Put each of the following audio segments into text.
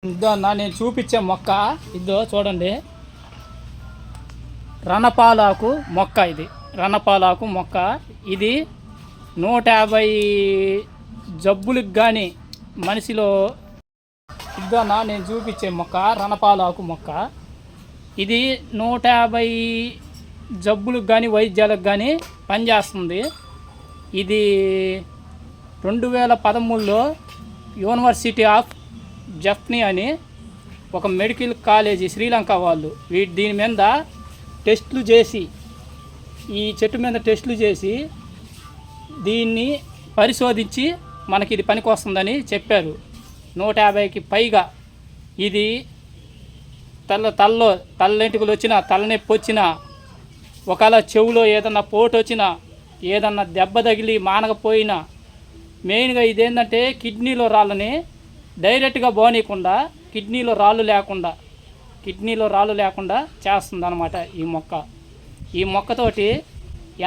ఇద్దో అన్న నేను చూపించే మొక్క ఇద్దో చూడండి. రణపాలాకు మొక్క ఇది. రణపాలాకు మొక్క ఇది 150 జబ్బులకు కానీ మనిషిలో ఇద్దో అన్న నేను చూపించే మొక్క రణపాలాకు మొక్క ఇది 150 జబ్బులకు కానీ వైద్యాలకు కానీ పనిచేస్తుంది. ఇది 2013లో యూనివర్సిటీ ఆఫ్ జఫ్నీ అని ఒక మెడికల్ కాలేజీ శ్రీలంక వాళ్ళు దీని మీద టెస్టులు చేసి ఈ చెట్టు మీద టెస్టులు చేసి దీన్ని పరిశోధించి మనకి ఇది పనికి వస్తుందని చెప్పారు. 150కి పైగా ఇది తలెంటుకలు వచ్చినా తలనొప్పి వచ్చినా ఒకవేళ చెవులో ఏదన్నా పోటు వచ్చినా ఏదన్నా దెబ్బ తగిలి మానకపోయినా మెయిన్గా ఇదేంటంటే కిడ్నీలో రాళ్ళని డైరెక్ట్గా పోనీయకుండా కిడ్నీలో రాళ్ళు లేకుండా చేస్తుంది అన్నమాట ఈ మొక్కతోటి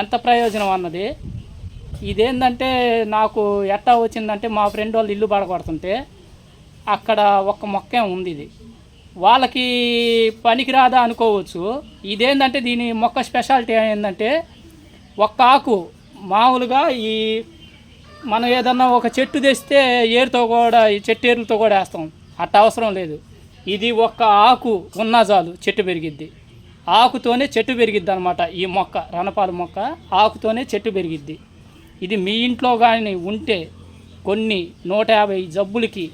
ఎంత ప్రయోజనం అన్నది. ఇదేంటంటే నాకు ఎట్టా వచ్చిందంటే మా ఫ్రెండ్ వాళ్ళు ఇల్లు పడగొడుతుంటే అక్కడ ఒక్క మొక్కే ఉంది. ఇది వాళ్ళకి పనికిరాదా అనుకోవచ్చు. ఇదేంటంటే దీని మొక్క స్పెషాలిటీ ఏంటంటే ఒక్క ఆకు మామూలుగా ఈ మనం ఏదన్నా ఒక చెట్టు తెస్తే ఏరుతో కూడా ఈ చెట్టు ఏరులతో కూడా వేస్తాం, అట్ట అవసరం లేదు. ఇది ఒక్క ఆకు ఉన్నా చాలు చెట్టు పెరిగిద్ది. ఆకుతోనే చెట్టు పెరిగిద్ది అనమాట. ఈ మొక్క రణపాల మొక్క ఆకుతోనే చెట్టు పెరిగిద్ది. ఇది మీ ఇంట్లో కానీ ఉంటే కొన్ని 150 జబ్బులకి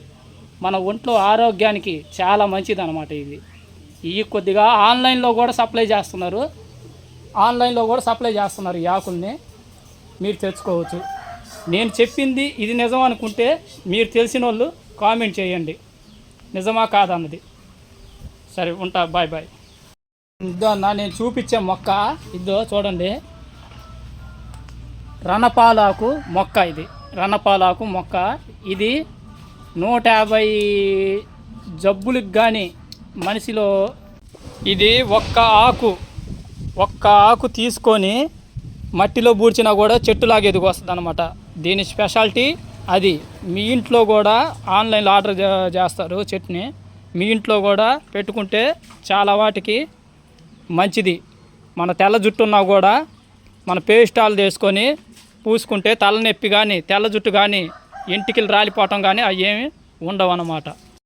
మన ఒంట్లో ఆరోగ్యానికి చాలా మంచిది అనమాట. ఇవి కొద్దిగా ఆన్లైన్లో కూడా సప్లై చేస్తున్నారు. ఈ ఆకుల్ని మీరు తెచ్చుకోవచ్చు. నేను చెప్పింది ఇది నిజం అనుకుంటే మీరు తెలిసిన వాళ్ళు కామెంట్ చేయండి, నిజమా కాదన్నది. సరే ఉంటా, బాయ్ బాయ్. ఇద్దో అన్న నేను చూపించే మొక్క ఇద్దో చూడండి. రణపాలాకు మొక్క ఇది. రణపాలాకు మొక్క ఇది 150 జబ్బులకు కానీ మనిషిలో ఇది ఒక్క ఆకు తీసుకొని మట్టిలో పూడ్చినా కూడా చెట్టులాగా ఎదిగొస్తుంది అనమాట. దీని స్పెషాలిటీ అది. మీ ఇంట్లో కూడా ఆన్లైన్లో ఆర్డర్ చేస్తారు చెట్టుని. మీ ఇంట్లో కూడా పెట్టుకుంటే చాలా వాటికి మంచిది. మన తెల్ల జుట్టు ఉన్నా కూడా మన పేస్టాలు తీసుకొని పూసుకుంటే తలనొప్పి కానీ తెల్ల జుట్టు కానీ ఎంటికలు రాలిపోవటం కానీ అవి ఏమి ఉండవు అన్నమాట.